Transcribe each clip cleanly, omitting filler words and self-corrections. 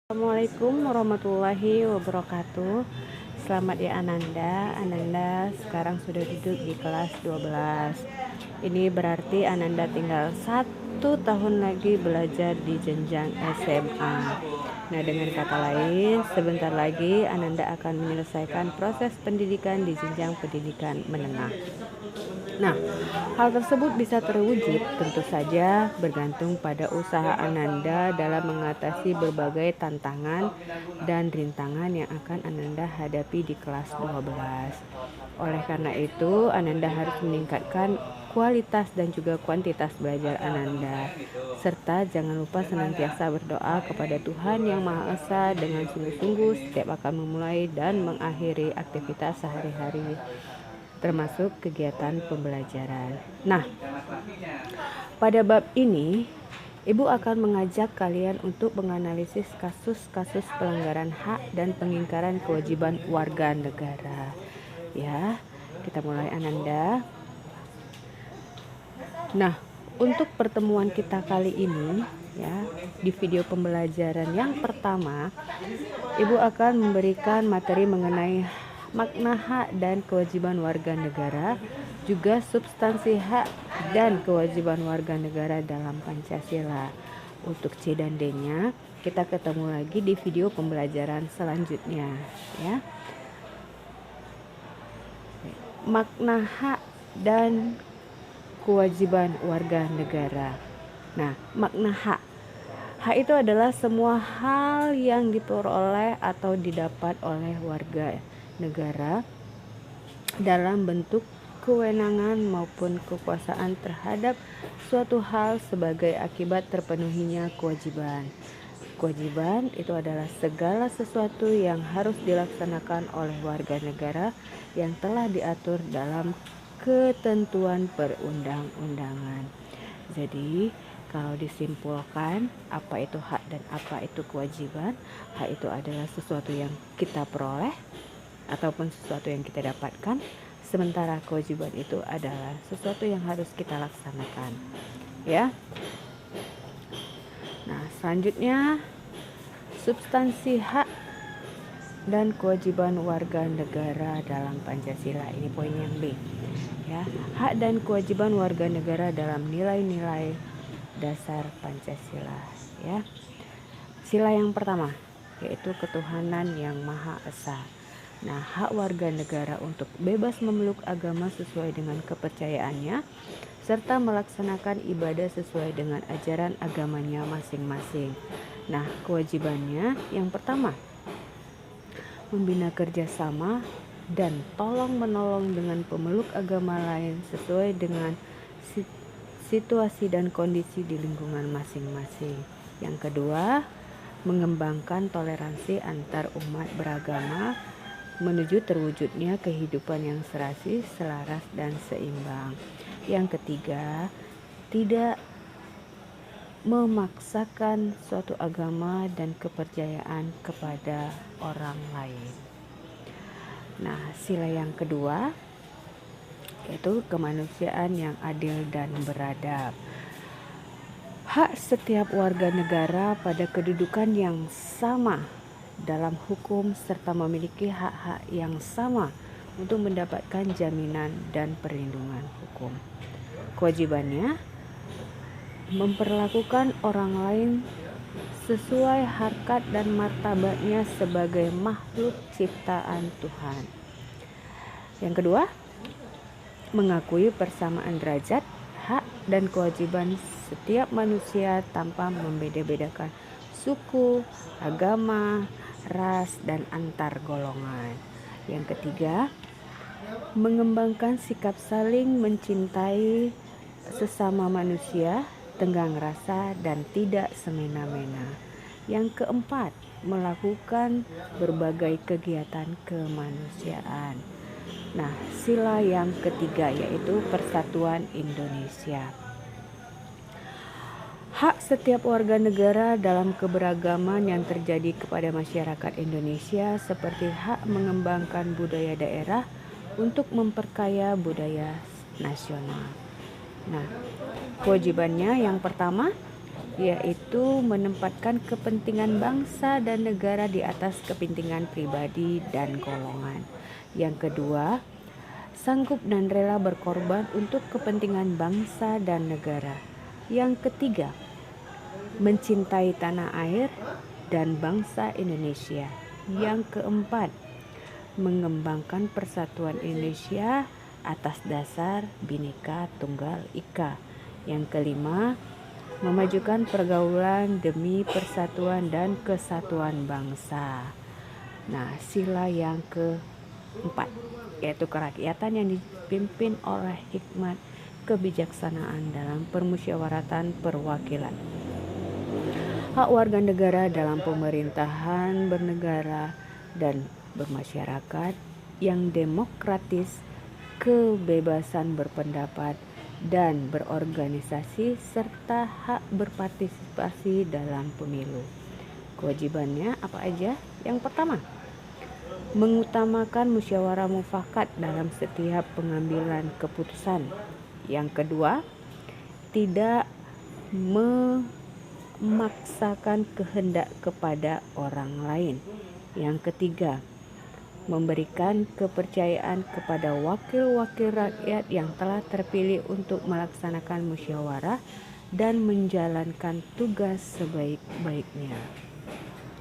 Assalamualaikum warahmatullahi wabarakatuh. Selamat ya Ananda. Ananda sekarang sudah duduk di kelas 12. Ini berarti Ananda tinggal 1 tahun lagi belajar di jenjang SMA. Nah, dengan kata lain, sebentar lagi Ananda akan menyelesaikan proses pendidikan di jenjang pendidikan menengah. Nah, hal tersebut bisa terwujud tentu saja bergantung pada usaha Ananda dalam mengatasi berbagai tantangan dan rintangan yang akan Ananda hadapi di kelas 12. Oleh karena itu, Ananda harus meningkatkan kualitas dan juga kuantitas belajar Ananda. Serta jangan lupa senantiasa berdoa kepada Tuhan Yang Maha Esa dengan sungguh-sungguh setiap akan memulai dan mengakhiri aktivitas sehari-hari, termasuk kegiatan pembelajaran. Nah, pada bab ini, Ibu akan mengajak kalian untuk menganalisis kasus-kasus pelanggaran hak dan pengingkaran kewajiban warga negara. Ya, kita mulai Ananda. Nah, untuk pertemuan kita kali ini, ya, di video pembelajaran yang pertama, Ibu akan memberikan materi mengenai makna hak dan kewajiban warga negara, juga substansi hak dan kewajiban warga negara dalam Pancasila. Untuk C dan D-nya kita ketemu lagi di video pembelajaran selanjutnya, ya. Makna hak dan kewajiban warga negara. Nah, makna hak. Hak itu adalah semua hal yang diperoleh atau didapat oleh warga negara dalam bentuk kewenangan maupun kekuasaan terhadap suatu hal sebagai akibat terpenuhinya kewajiban. Kewajiban itu adalah segala sesuatu yang harus dilaksanakan oleh warga negara yang telah diatur dalam ketentuan perundang-undangan. Jadi, kalau disimpulkan apa itu hak dan apa itu kewajiban, hak itu adalah sesuatu yang kita peroleh ataupun sesuatu yang kita dapatkan, sementara kewajiban itu adalah sesuatu yang harus kita laksanakan, ya. Nah, selanjutnya substansi hak dan kewajiban warga negara dalam Pancasila. Ini poin yang B, ya. Hak dan kewajiban warga negara dalam nilai-nilai dasar Pancasila, ya. Sila yang pertama yaitu ketuhanan yang Maha Esa. Nah, hak warga negara untuk bebas memeluk agama sesuai dengan kepercayaannya serta melaksanakan ibadah sesuai dengan ajaran agamanya masing-masing. Nah, kewajibannya yang pertama, membina kerjasama dan tolong-menolong dengan pemeluk agama lain sesuai dengan situasi dan kondisi di lingkungan masing-masing. Yang kedua, mengembangkan toleransi antar umat beragama menuju terwujudnya kehidupan yang serasi, selaras, dan seimbang. Yang ketiga, tidak memaksakan suatu agama dan kepercayaan kepada orang lain. Nah, sila yang kedua yaitu kemanusiaan yang adil dan beradab. Hak setiap warga negara pada kedudukan yang sama dalam hukum serta memiliki hak-hak yang sama untuk mendapatkan jaminan dan perlindungan hukum. Kewajibannya memperlakukan orang lain sesuai harkat dan martabatnya sebagai makhluk ciptaan Tuhan. Yang kedua, mengakui persamaan derajat, hak dan kewajiban setiap manusia tanpa membeda-bedakan suku, agama, ras, dan antar golongan. Yang ketiga, mengembangkan sikap saling mencintai sesama manusia, tenggang rasa, dan tidak semena-mena. Yang keempat, melakukan berbagai kegiatan kemanusiaan. Nah, sila yang ketiga yaitu Persatuan Indonesia. Hak setiap warga negara dalam keberagaman yang terjadi kepada masyarakat Indonesia seperti hak mengembangkan budaya daerah untuk memperkaya budaya nasional. Nah, kewajibannya yang pertama, yaitu menempatkan kepentingan bangsa dan negara di atas kepentingan pribadi dan golongan. Yang kedua, sanggup dan rela berkorban untuk kepentingan bangsa dan negara. Yang ketiga, mencintai tanah air dan bangsa Indonesia. Yang keempat, mengembangkan persatuan Indonesia atas dasar Bhinneka Tunggal Ika. Yang kelima, memajukan pergaulan demi persatuan dan kesatuan bangsa. Nah, sila yang keempat yaitu kerakyatan yang dipimpin oleh hikmat kebijaksanaan dalam permusyawaratan perwakilan. Hak warga negara dalam pemerintahan bernegara dan bermasyarakat yang demokratis, kebebasan berpendapat dan berorganisasi, serta hak berpartisipasi dalam pemilu. Kewajibannya apa aja? Yang pertama, mengutamakan musyawarah mufakat dalam setiap pengambilan keputusan. Yang kedua, tidak memaksakan kehendak kepada orang lain. Yang ketiga, memberikan kepercayaan kepada wakil-wakil rakyat yang telah terpilih untuk melaksanakan musyawarah dan menjalankan tugas sebaik-baiknya.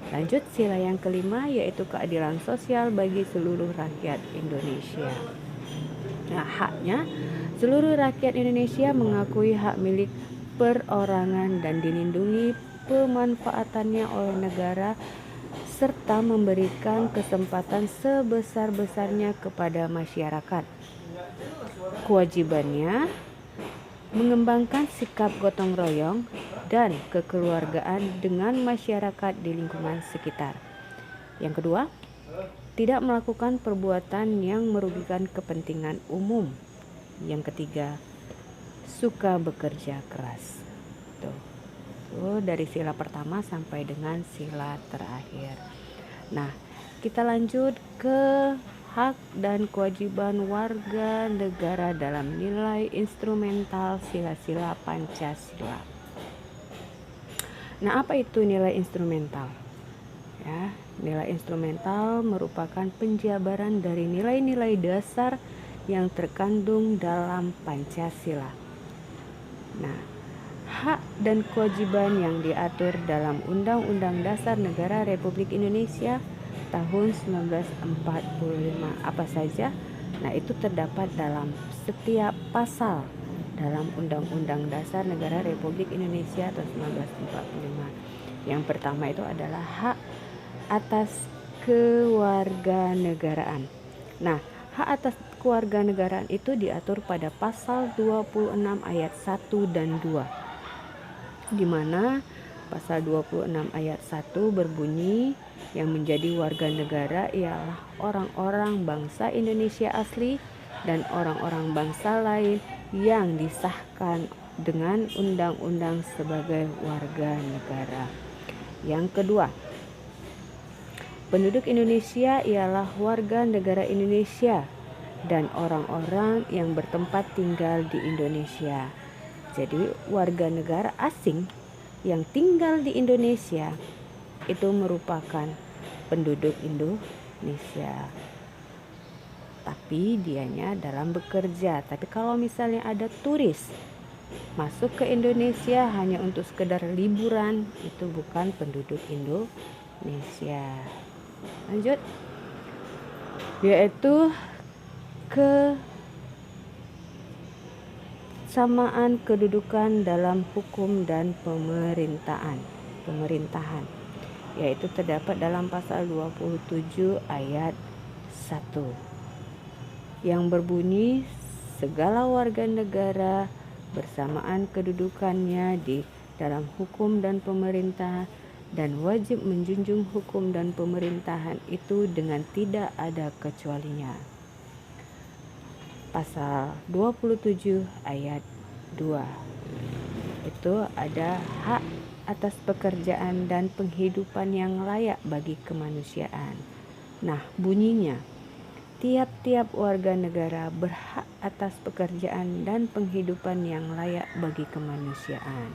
Lanjut, sila yang kelima yaitu keadilan sosial bagi seluruh rakyat Indonesia. Nah, haknya, seluruh rakyat Indonesia mengakui hak milik perorangan dan dilindungi pemanfaatannya oleh negara, serta memberikan kesempatan sebesar-besarnya kepada masyarakat. Kewajibannya mengembangkan sikap gotong royong dan kekeluargaan dengan masyarakat di lingkungan sekitar. Yang kedua, tidak melakukan perbuatan yang merugikan kepentingan umum. Yang ketiga, suka bekerja keras. Tuh dari sila pertama sampai dengan sila terakhir. Nah, kita lanjut ke hak dan kewajiban warga negara dalam nilai instrumental sila-sila Pancasila. Nah, apa itu nilai instrumental? Ya, nilai instrumental merupakan penjabaran dari nilai-nilai dasar yang terkandung dalam Pancasila. Nah, hak dan kewajiban yang diatur dalam Undang-Undang Dasar Negara Republik Indonesia tahun 1945 apa saja? Nah, itu terdapat dalam setiap pasal dalam Undang-Undang Dasar Negara Republik Indonesia tahun 1945. Yang pertama itu adalah hak atas kewarganegaraan. Nah, hak atas kewarganegaraan itu diatur pada pasal 26 ayat 1 dan 2. Di mana pasal 26 ayat 1 berbunyi, yang menjadi warga negara ialah orang-orang bangsa Indonesia asli dan orang-orang bangsa lain yang disahkan dengan undang-undang sebagai warga negara. Yang kedua, penduduk Indonesia ialah warga negara Indonesia dan orang-orang yang bertempat tinggal di Indonesia. Jadi warga negara asing yang tinggal di Indonesia itu merupakan penduduk Indonesia. Tapi dianya dalam bekerja. Tapi kalau misalnya ada turis masuk ke Indonesia hanya untuk sekedar liburan, itu bukan penduduk Indonesia. Lanjut, yaitu kesamaan kedudukan dalam hukum dan pemerintahan, yaitu terdapat dalam pasal 27 ayat 1 yang berbunyi, segala warga negara bersamaan kedudukannya di dalam hukum dan pemerintahan dan wajib menjunjung hukum dan pemerintahan itu dengan tidak ada kecualinya. Pasal 27 ayat 2 itu ada hak atas pekerjaan dan penghidupan yang layak bagi kemanusiaan. Nah, bunyinya, tiap-tiap warga negara berhak atas pekerjaan dan penghidupan yang layak bagi kemanusiaan.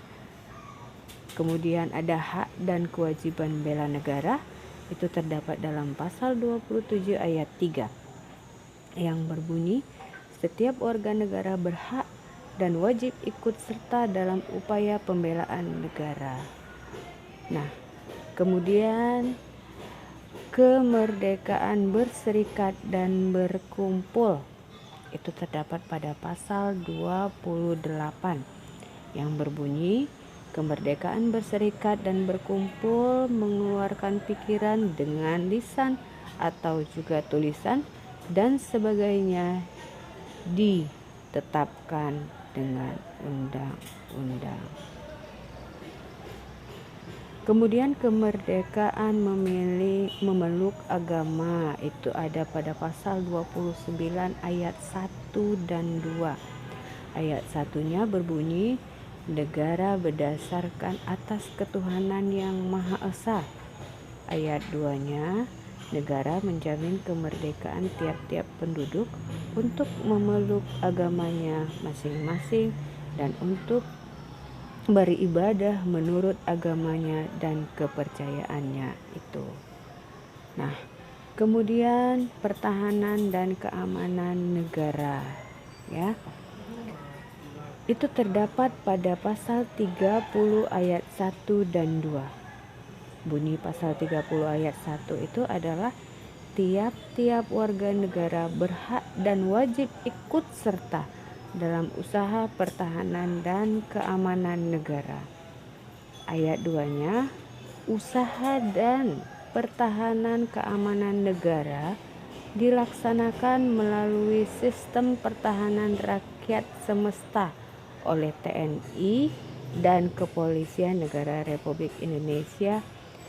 Kemudian ada hak dan kewajiban bela negara, itu terdapat dalam pasal 27 ayat 3 yang berbunyi, setiap warga negara berhak dan wajib ikut serta dalam upaya pembelaan negara. Nah, kemudian kemerdekaan berserikat dan berkumpul itu terdapat pada pasal 28 yang berbunyi, kemerdekaan berserikat dan berkumpul mengeluarkan pikiran dengan lisan atau juga tulisan dan sebagainya ditetapkan dengan undang-undang. Kemudian kemerdekaan memeluk agama itu ada pada pasal 29 ayat 1 dan 2. Ayat 1-nya berbunyi, negara berdasarkan atas ketuhanan yang Maha Esa. Ayat 2-nya, negara menjamin kemerdekaan tiap-tiap penduduk untuk memeluk agamanya masing-masing dan untuk beribadah menurut agamanya dan kepercayaannya itu. Nah, kemudian pertahanan dan keamanan negara, ya. Itu terdapat pada pasal 30 ayat 1 dan 2. Bunyi pasal 30 ayat 1 itu adalah tiap-tiap warga negara berhak dan wajib ikut serta dalam usaha pertahanan dan keamanan negara. Ayat 2-nya, usaha dan pertahanan keamanan negara dilaksanakan melalui sistem pertahanan rakyat semesta oleh TNI dan Kepolisian Negara Republik Indonesia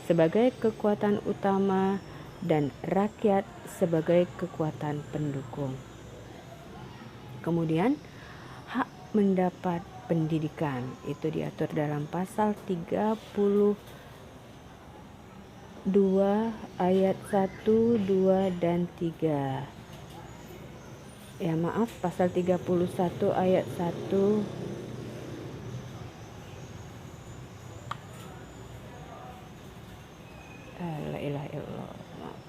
sebagai kekuatan utama dan rakyat sebagai kekuatan pendukung. Kemudian hak mendapat pendidikan itu diatur dalam pasal 32 ayat 1, 2 dan 3. Pasal 31 ayat 1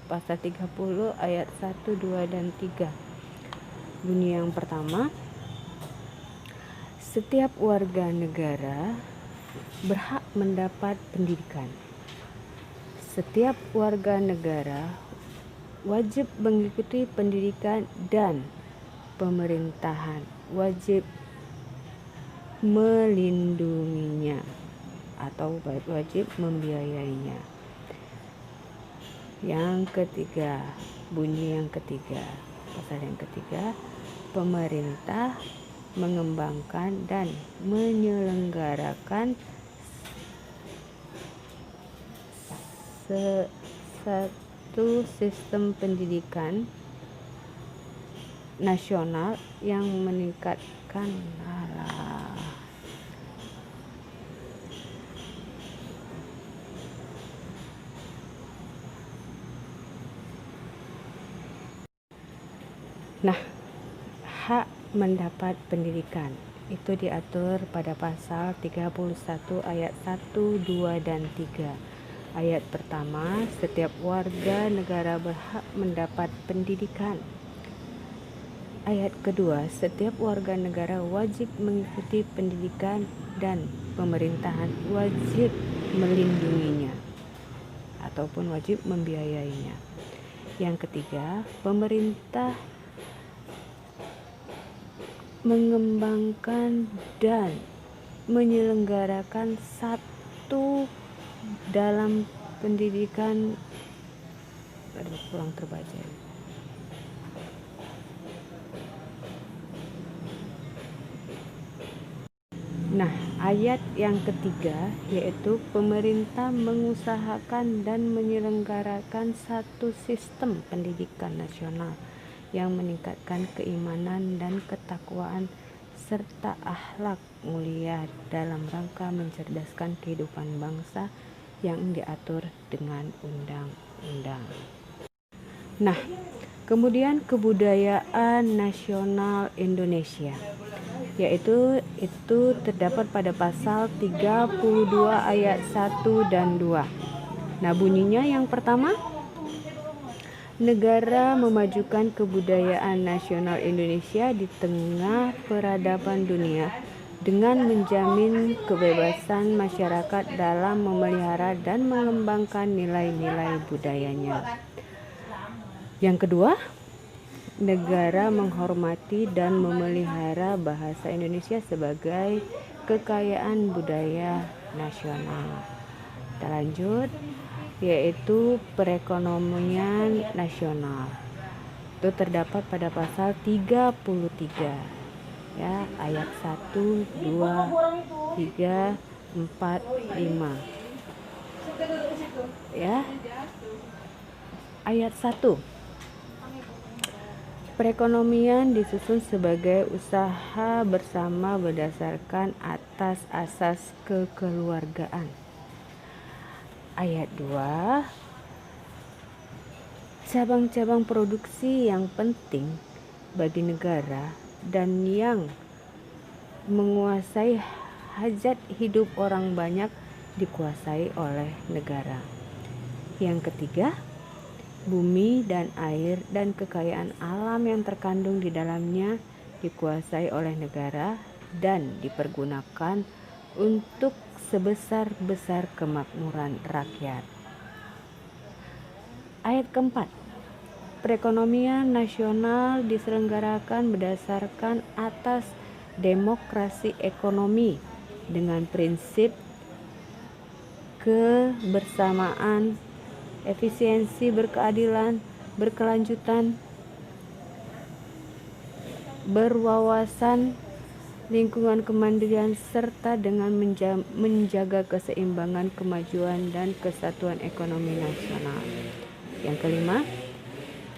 pasal 30 ayat 1, 2 dan 3. Bunyi yang pertama, setiap warga negara berhak mendapat pendidikan. Setiap warga negara wajib mengikuti pendidikan dan pemerintahan wajib melindunginya atau wajib membiayainya. Yang ketiga, bunyi yang ketiga, pasal yang ketiga, pemerintah mengembangkan dan menyelenggarakan satu sistem pendidikan nasional yang meningkatkan hak mendapat pendidikan itu diatur pada pasal 31 ayat 1, 2 dan 3. Ayat pertama, setiap warga negara berhak mendapat pendidikan. Ayat kedua, setiap warga negara wajib mengikuti pendidikan dan pemerintahan wajib melindunginya ataupun wajib membiayainya. Yang ketiga, pemerintah mengembangkan dan menyelenggarakan satu dalam pendidikan kurang terbaca. Nah, ayat yang ketiga yaitu pemerintah mengusahakan dan menyelenggarakan satu sistem pendidikan nasional yang meningkatkan keimanan dan ketakwaan serta akhlak mulia dalam rangka mencerdaskan kehidupan bangsa yang diatur dengan undang-undang. Nah, kemudian kebudayaan nasional Indonesia. yaitu itu terdapat pada pasal 32 ayat 1 dan 2. Nah, bunyinya yang pertama, negara memajukan kebudayaan nasional Indonesia di tengah peradaban dunia dengan menjamin kebebasan masyarakat dalam memelihara dan mengembangkan nilai-nilai budayanya. Yang kedua, negara menghormati dan memelihara bahasa Indonesia sebagai kekayaan budaya nasional. Kita lanjut, yaitu perekonomian nasional. Itu terdapat pada pasal 33 ya, ayat 1, 2, 3, 4, 5. Ya. Ayat 1. Perekonomian disusun sebagai usaha bersama berdasarkan atas asas kekeluargaan. Ayat 2. Cabang-cabang produksi yang penting bagi negara dan yang menguasai hajat hidup orang banyak dikuasai oleh negara. Yang ketiga, bumi dan air dan kekayaan alam yang terkandung di dalamnya dikuasai oleh negara dan dipergunakan untuk sebesar-besar kemakmuran rakyat. Ayat keempat, perekonomian nasional diselenggarakan berdasarkan atas demokrasi ekonomi dengan prinsip kebersamaan, efisiensi, berkeadilan, berkelanjutan, berwawasan, lingkungan kemandirian, serta dengan menjaga keseimbangan, kemajuan, dan kesatuan ekonomi nasional. Yang kelima,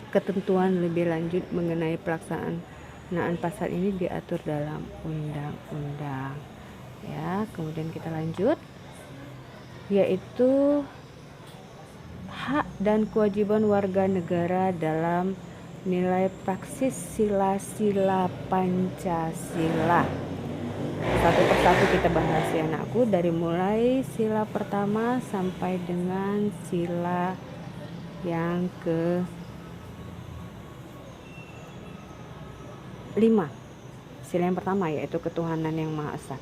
ketentuan lebih lanjut mengenai pelaksanaan pasal ini diatur dalam undang-undang. Ya, kemudian kita lanjut, yaitu hak dan kewajiban warga negara dalam nilai praksis sila-sila Pancasila. Satu persatu kita bahas ya anakku, dari mulai sila pertama sampai dengan sila yang ke-5. Sila yang pertama yaitu ketuhanan yang Maha Esa.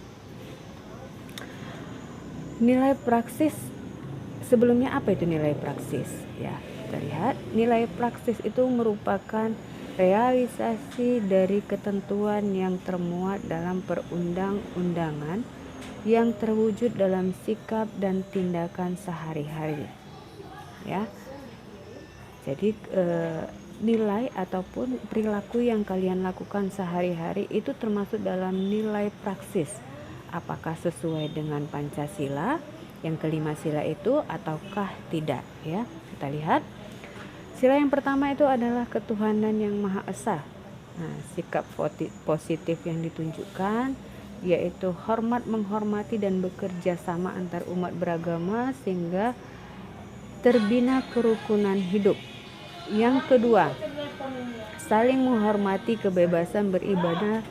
Nilai praksis. Sebelumnya apa itu nilai praksis? Ya, kita lihat, nilai praksis itu merupakan realisasi dari ketentuan yang termuat dalam perundang-undangan yang terwujud dalam sikap dan tindakan sehari-hari. Ya. Jadi nilai ataupun perilaku yang kalian lakukan sehari-hari itu termasuk dalam nilai praksis. Apakah sesuai dengan Pancasila yang ke-5 sila itu ataukah tidak, ya. Kita lihat. Sila yang pertama itu adalah ketuhanan yang Maha Esa. Nah, sikap positif yang ditunjukkan yaitu hormat, menghormati dan bekerja sama antar umat beragama sehingga terbina kerukunan hidup. Yang kedua, saling menghormati kebebasan beribadah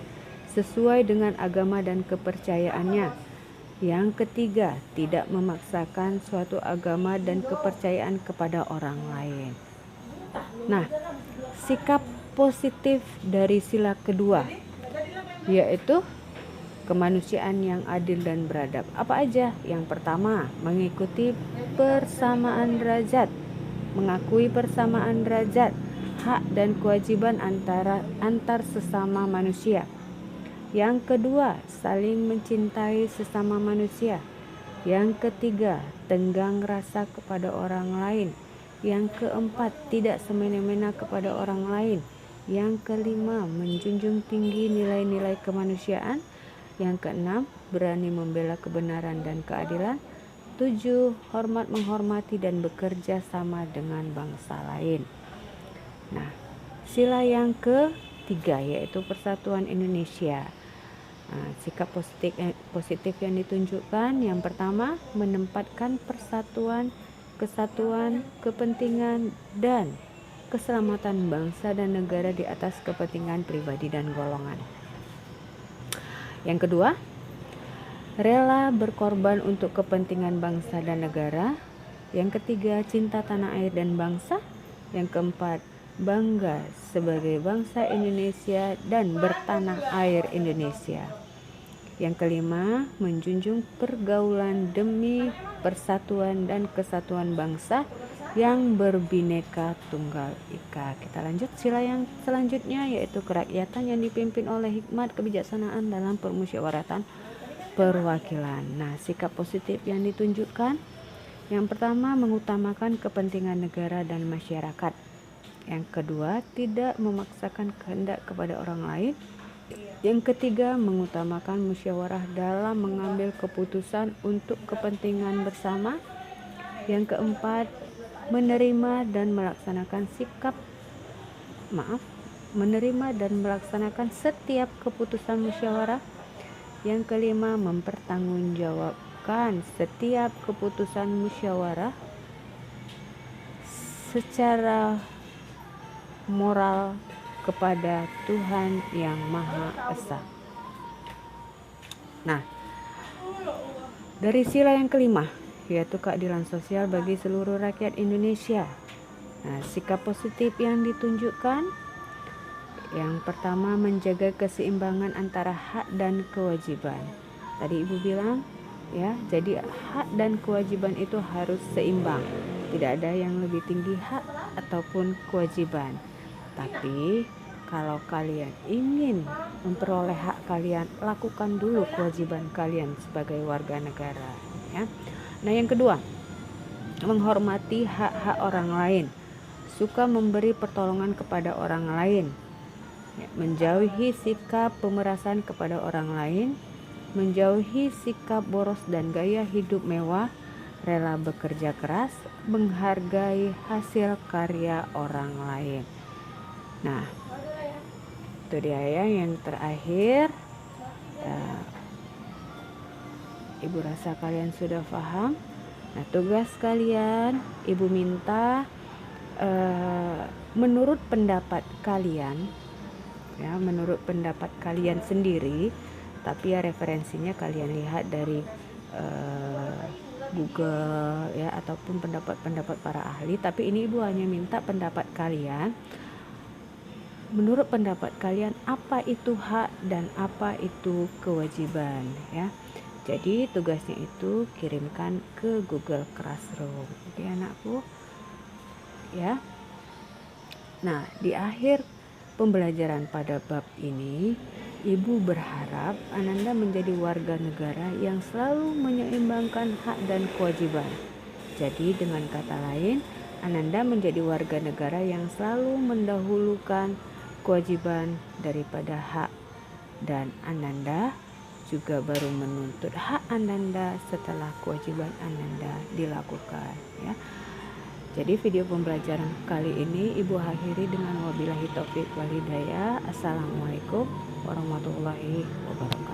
sesuai dengan agama dan kepercayaannya. Yang ketiga, tidak memaksakan suatu agama dan kepercayaan kepada orang lain. Nah, sikap positif dari sila kedua yaitu kemanusiaan yang adil dan beradab. Apa aja? Yang pertama, mengikuti persamaan derajat, mengakui persamaan derajat, hak dan kewajiban antar sesama manusia. Yang kedua, saling mencintai sesama manusia. Yang ketiga, tenggang rasa kepada orang lain. Yang keempat, tidak semena-mena kepada orang lain. Yang kelima, menjunjung tinggi nilai-nilai kemanusiaan. Yang keenam, berani membela kebenaran dan keadilan. 7, hormat, menghormati dan bekerja sama dengan bangsa lain. Nah, sila yang ketiga yaitu persatuan Indonesia. Nah, sikap positif yang ditunjukkan, yang pertama, menempatkan persatuan, kesatuan, kepentingan dan keselamatan bangsa dan negara di atas kepentingan pribadi dan golongan. Yang kedua, rela berkorban untuk kepentingan bangsa dan negara. Yang ketiga, cinta tanah air dan bangsa. Yang keempat, bangga sebagai bangsa Indonesia dan bertanah air Indonesia. Yang kelima, menjunjung pergaulan demi persatuan dan kesatuan bangsa yang berbineka tunggal ika. Kita lanjut sila yang selanjutnya, yaitu kerakyatan yang dipimpin oleh hikmat kebijaksanaan dalam permusyawaratan perwakilan. Nah, sikap positif yang ditunjukkan, yang pertama, mengutamakan kepentingan negara dan masyarakat. Yang kedua, tidak memaksakan kehendak kepada orang lain. Yang ketiga, mengutamakan musyawarah dalam mengambil keputusan untuk kepentingan bersama. Yang keempat, menerima dan melaksanakan setiap keputusan musyawarah. Yang kelima, mempertanggungjawabkan setiap keputusan musyawarah secara moral kepada Tuhan yang Maha Esa. Nah, dari sila yang kelima, yaitu keadilan sosial bagi seluruh rakyat Indonesia. Nah, sikap positif yang ditunjukkan, yang pertama, menjaga keseimbangan antara hak dan kewajiban. Tadi Ibu bilang, ya, jadi hak dan kewajiban itu harus seimbang. Tidak ada yang lebih tinggi hak ataupun kewajiban. Tapi kalau kalian ingin memperoleh hak kalian, lakukan dulu kewajiban kalian sebagai warga negara, ya. Nah, yang kedua, menghormati hak-hak orang lain, suka memberi pertolongan kepada orang lain, ya, menjauhi sikap pemerasan kepada orang lain, menjauhi sikap boros dan gaya hidup mewah, rela bekerja keras, menghargai hasil karya orang lain. Nah, itu dia ya yang terakhir. Ibu rasa kalian sudah paham. Nah, tugas kalian, Ibu minta menurut pendapat kalian, ya, menurut pendapat kalian sendiri, tapi ya referensinya kalian lihat dari Google, ya, ataupun pendapat para ahli. Tapi ini Ibu hanya minta pendapat kalian. Menurut pendapat kalian, apa itu hak dan apa itu kewajiban, ya. Jadi tugasnya itu kirimkan ke Google Classroom, oke anakku, ya. Nah, di akhir pembelajaran pada bab ini, Ibu berharap Ananda menjadi warga negara yang selalu menyeimbangkan hak dan kewajiban. Jadi dengan kata lain, Ananda menjadi warga negara yang selalu mendahulukan kewajiban daripada hak, dan Ananda juga baru menuntut hak Ananda setelah kewajiban Ananda dilakukan, ya. Jadi video pembelajaran kali ini Ibu akhiri dengan wabillahi taufik wal hidayah. Assalamualaikum warahmatullahi wabarakatuh.